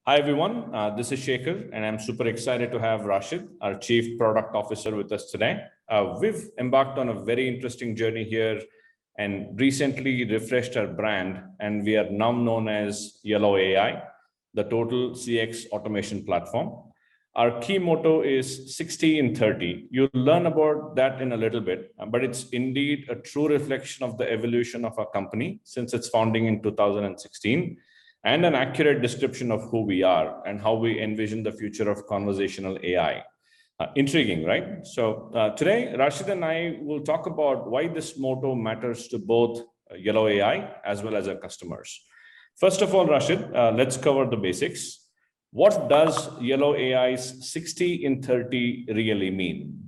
Hi, everyone. This is Shekhar, and I'm super excited to have Rashid, our Chief Product Officer, with us today. We've embarked on a very interesting journey here and recently refreshed our brand, and we are now known as Yellow AI, the total CX automation platform. Our key motto is 60 in 30. You'll learn about that in a little bit, but it's indeed a true reflection of the evolution of our company since its founding in 2016 and an accurate description of who we are and how we envision the future of conversational AI. Intriguing, right? So today, Rashid and I will talk about why this motto matters to both Yellow AI as well as our customers. First of all, Rashid, let's cover the basics. What does Yellow AI's 60 in 30 really mean?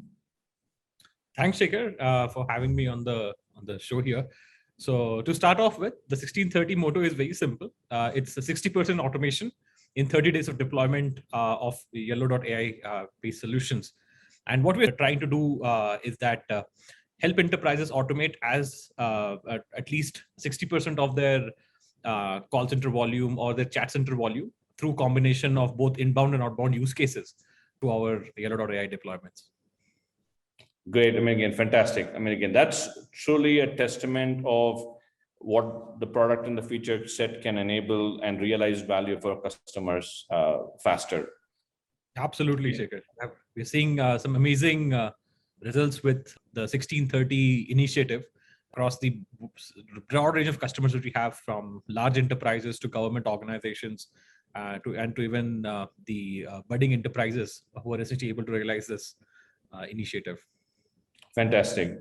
Thanks, Shekhar, for having me on the show here. So to start off with, the 1630 motto is very simple. It's a 60% automation in 30 days of deployment of Yellow.ai based solutions. And what we're trying to do is that help enterprises automate as at least 60% of their call center volume or their chat center volume through combination of both inbound and outbound use cases to our Yellow.ai deployments. Great. I mean, again, fantastic. I mean, again, that's truly a testament of what the product and the feature set can enable and realize value for customers faster. Absolutely, Shekhar. We're seeing some amazing results with the 1630 initiative across the broad range of customers that we have, from large enterprises to government organizations to even the budding enterprises who are essentially able to realize this initiative. Fantastic.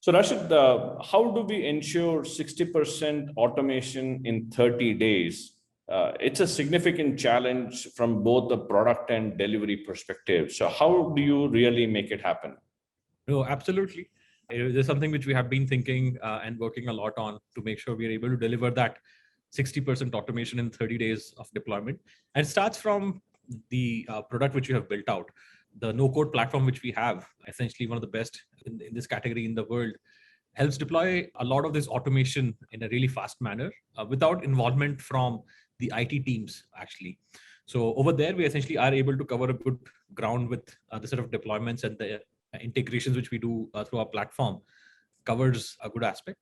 So Rashid, how do we ensure 60% automation in 30 days? It's a significant challenge from both the product and delivery perspective. So how do you really make it happen? No, absolutely. There's something which we have been thinking and working a lot on to make sure we are able to deliver that 60% automation in 30 days of deployment. And it starts from the product which you have built out. The no-code platform which we have, essentially one of the best in this category in the world, helps deploy a lot of this automation in a really fast manner without involvement from the IT teams, actually. So over there, we essentially are able to cover a good ground with the sort of deployments, and the integrations which we do through our platform covers a good aspect.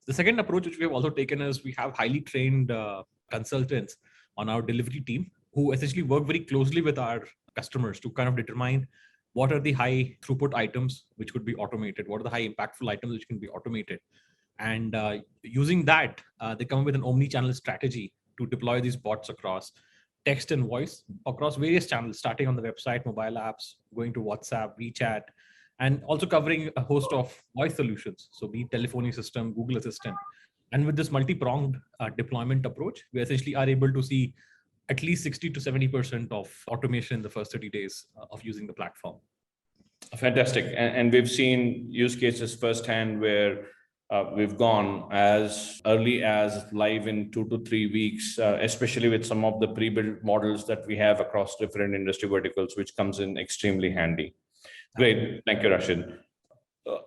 The second approach which we have also taken is we have highly trained consultants on our delivery team who essentially work very closely with our customers to kind of determine what are the high throughput items which could be automated, what are the high impactful items which can be automated. And using that, they come with an omni-channel strategy to deploy these bots across text and voice, across various channels, starting on the website, mobile apps, going to WhatsApp, WeChat, and also covering a host of voice solutions. So be it telephony system, Google Assistant. And with this multi-pronged deployment approach, we essentially are able to see at least 60 to 70% of automation in the first 30 days of using the platform. Fantastic. And we've seen use cases firsthand where we've gone as early as live in 2 to 3 weeks, especially with some of the pre-built models that we have across different industry verticals, which comes in extremely handy. Great. Thank you, Rashid.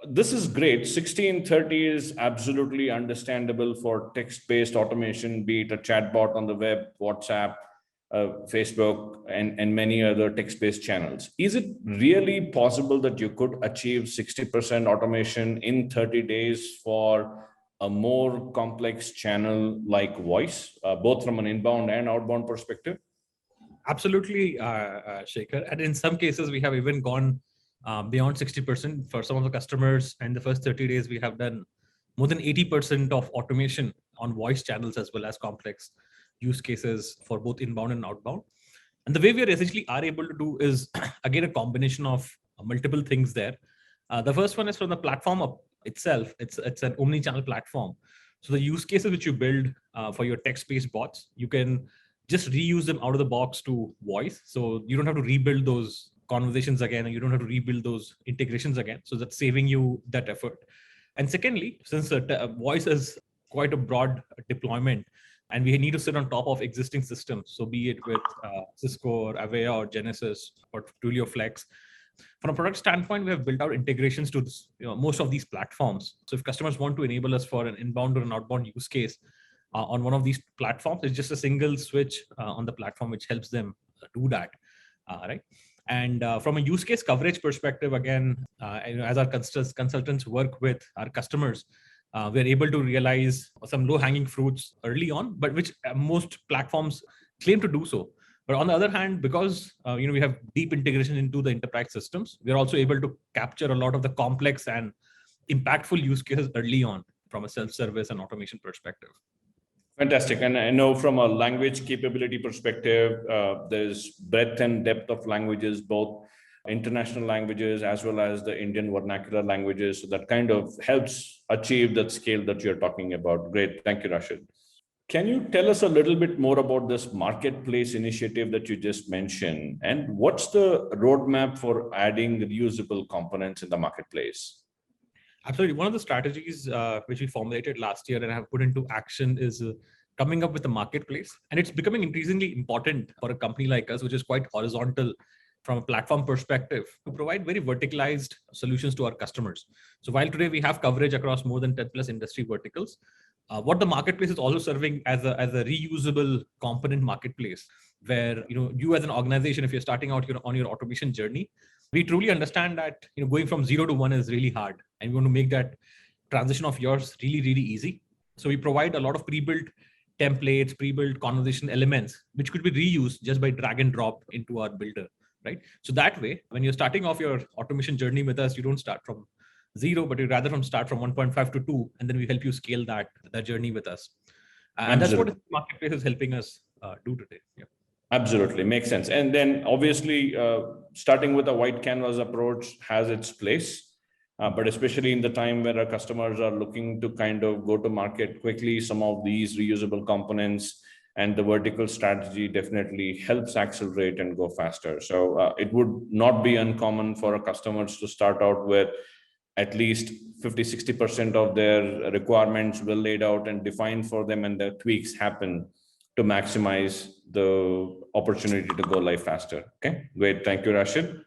This is great. 60 in 30 is absolutely understandable for text-based automation, be it a chatbot on the web, WhatsApp, Facebook, and many other text-based channels. Is it really possible that you could achieve 60% automation in 30 days for a more complex channel like voice, both from an inbound and outbound perspective? Absolutely, Shekhar. And in some cases, we have even gone beyond 60% for some of the customers. And the first 30 days, we have done more than 80% of automation on voice channels as well as complex use cases for both inbound and outbound. And the way we essentially are able to do is, again, a combination of multiple things there. The first one is from the platform itself. It's an omni-channel platform. So the use cases which you build for your text-based bots, you can just reuse them out of the box to voice. So you don't have to rebuild those conversations again, and you don't have to rebuild those integrations again. So that's saving you that effort. And secondly, since voice is quite a broad deployment, and we need to sit on top of existing systems, so be it with Cisco or Avaya or Genesys or Twilio Flex. From a product standpoint, we have built out integrations to most of these platforms. So if customers want to enable us for an inbound or an outbound use case, on one of these platforms. It's just a single switch on the platform which helps them do that, right? And from a use case coverage perspective, again, as our consultants work with our customers, we're able to realize some low-hanging fruits early on, but which most platforms claim to do so. But on the other hand, because we have deep integration into the enterprise systems, we're also able to capture a lot of the complex and impactful use cases early on from a self-service and automation perspective. Fantastic. And I know from a language capability perspective, there's breadth and depth of languages, both international languages as well as the Indian vernacular languages. So that kind of helps achieve that scale that you're talking about. Great. Thank you, Rashid. Can you tell us a little bit more about this marketplace initiative that you just mentioned? And what's the roadmap for adding reusable components in the marketplace? Absolutely. One of the strategies which we formulated last year and have put into action is coming up with a marketplace. And it's becoming increasingly important for a company like us, which is quite horizontal from a platform perspective, to provide very verticalized solutions to our customers. So while today we have coverage across more than 10 plus industry verticals, what the marketplace is also serving as a reusable component marketplace, where you as an organization, if you're starting out on your automation journey, we truly understand that going from 0 to 1 is really hard, and we want to make that transition of yours really, really easy. So we provide a lot of pre-built templates, pre-built conversation elements, which could be reused just by drag and drop into our builder, right? So that way, when you're starting off your automation journey with us, you don't start from 0, but you rather start from 1.5 to 2, and then we help you scale that journey with us. And that's what the marketplace is helping us do today. Yeah. Absolutely. Makes sense. And then obviously starting with a white canvas approach has its place, but especially in the time where our customers are looking to kind of go to market quickly, some of these reusable components and the vertical strategy definitely helps accelerate and go faster. So it would not be uncommon for our customers to start out with at least 50-60% of their requirements well laid out and defined for them, and the tweaks happen to maximize the opportunity to go live faster. Okay, great. Thank you, Rashid.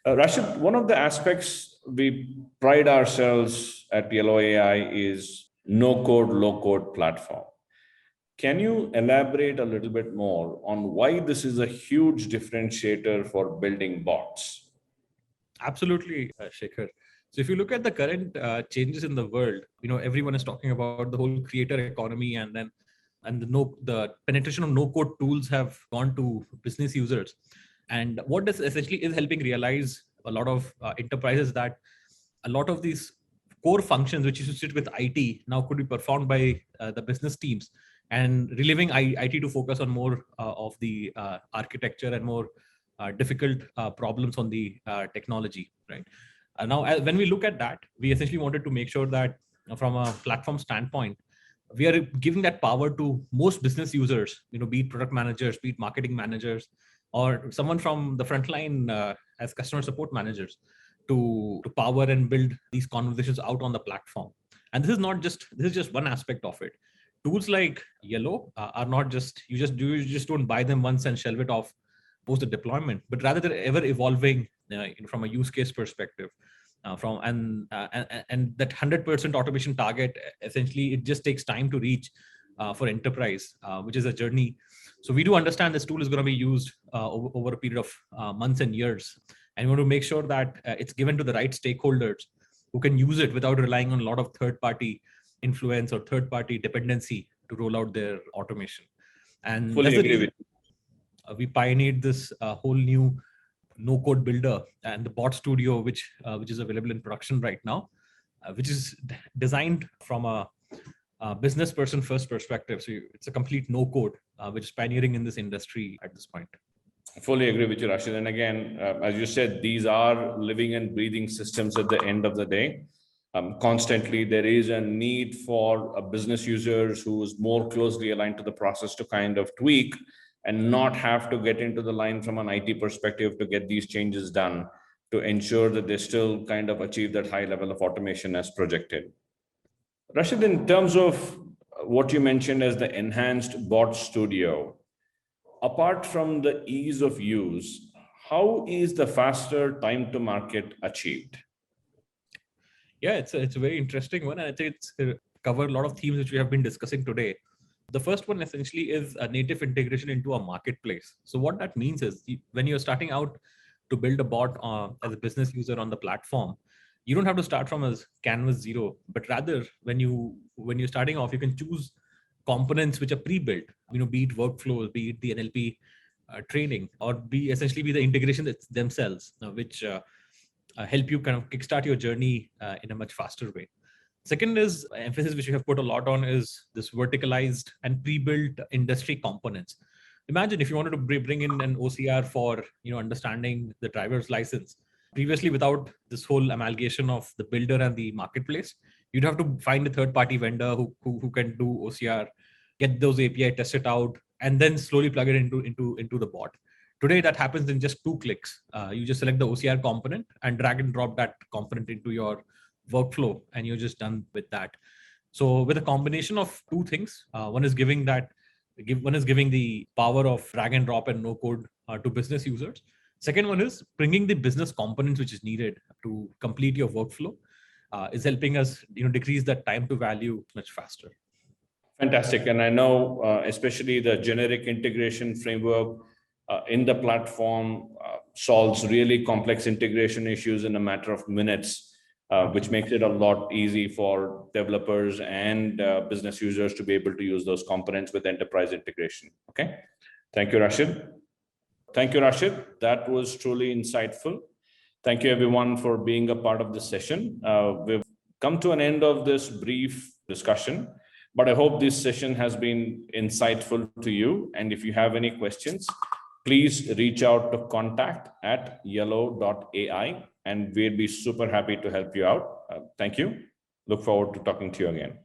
Rashid, one of the aspects we pride ourselves at Yellow AI is no code, low code platform. Can you elaborate a little bit more on why this is a huge differentiator for building bots? Absolutely, Shekhar. So if you look at the current changes in the world, everyone is talking about the whole creator economy, and the penetration of no-code tools have gone to business users. And what this essentially is helping realize a lot of enterprises that a lot of these core functions which used to sit with IT now could be performed by the business teams, and relieving IT to focus on more of the architecture and more difficult problems on the technology, right? Now, when we look at that, we essentially wanted to make sure that from a platform standpoint, we are giving that power to most business users, be it product managers, be it marketing managers, or someone from the frontline as customer support managers, to power and build these conversations out on the platform. And this is just one aspect of it. Tools like Yellow are not just, you just don't buy them once and shelve it off post the deployment, but rather they're ever evolving from a use case perspective. And that 100% automation target, essentially, it just takes time to reach for enterprise, which is a journey. So we do understand this tool is going to be used over a period of months and years. And we want to make sure that it's given to the right stakeholders who can use it without relying on a lot of third-party influence or third-party dependency to roll out their automation. And fully agree with you. We pioneered this whole new no-code builder and the Bot Studio, which is available in production right now, which is designed from a business person first perspective. So it's a complete no-code, which is pioneering in this industry at this point. Fully agree with you, Rashid. And again, as you said, these are living and breathing systems at the end of the day. Constantly, there is a need for business users who's more closely aligned to the process to kind of tweak and not have to get into the line from an IT perspective to get these changes done, to ensure that they still kind of achieve that high level of automation as projected. Rashid, in terms of what you mentioned as the enhanced Bot Studio, apart from the ease of use, how is the faster time to market achieved? Yeah, it's a very interesting one. And I think it's covered a lot of themes which we have been discussing today. The first one essentially is a native integration into a marketplace. So what that means is when you're starting out to build a bot as a business user on the platform, you don't have to start from a canvas zero, but rather when you're starting off, you can choose components which are pre-built, be it workflows, be it the NLP training, or be essentially be the integration themselves, which help you kind of kickstart your journey in a much faster way. Second is emphasis which we have put a lot on is this verticalized and pre-built industry components. Imagine if you wanted to bring in an OCR for understanding the driver's license. Previously, without this whole amalgamation of the builder and the marketplace, you'd have to find a third-party vendor who can do OCR, get those API, test it out, and then slowly plug it into the bot. Today, that happens in just 2 clicks. You just select the OCR component and drag and drop that component into your workflow, and you're just done with that. So with a combination of 2 things, one is giving the power of drag and drop and no code to business users. Second one is bringing the business components which is needed to complete your workflow, is helping us decrease that time to value much faster. Fantastic. And I know especially the generic integration framework in the platform solves really complex integration issues in a matter of minutes, which makes it a lot easy for developers and business users to be able to use those components with enterprise integration. Okay. Thank you, Rashid. Thank you, Rashid. That was truly insightful. Thank you, everyone, for being a part of this session. We've come to an end of this brief discussion, but I hope this session has been insightful to you. And if you have any questions, please reach out to contact@yellow.ai, and we'd be super happy to help you out. Thank you. Look forward to talking to you again.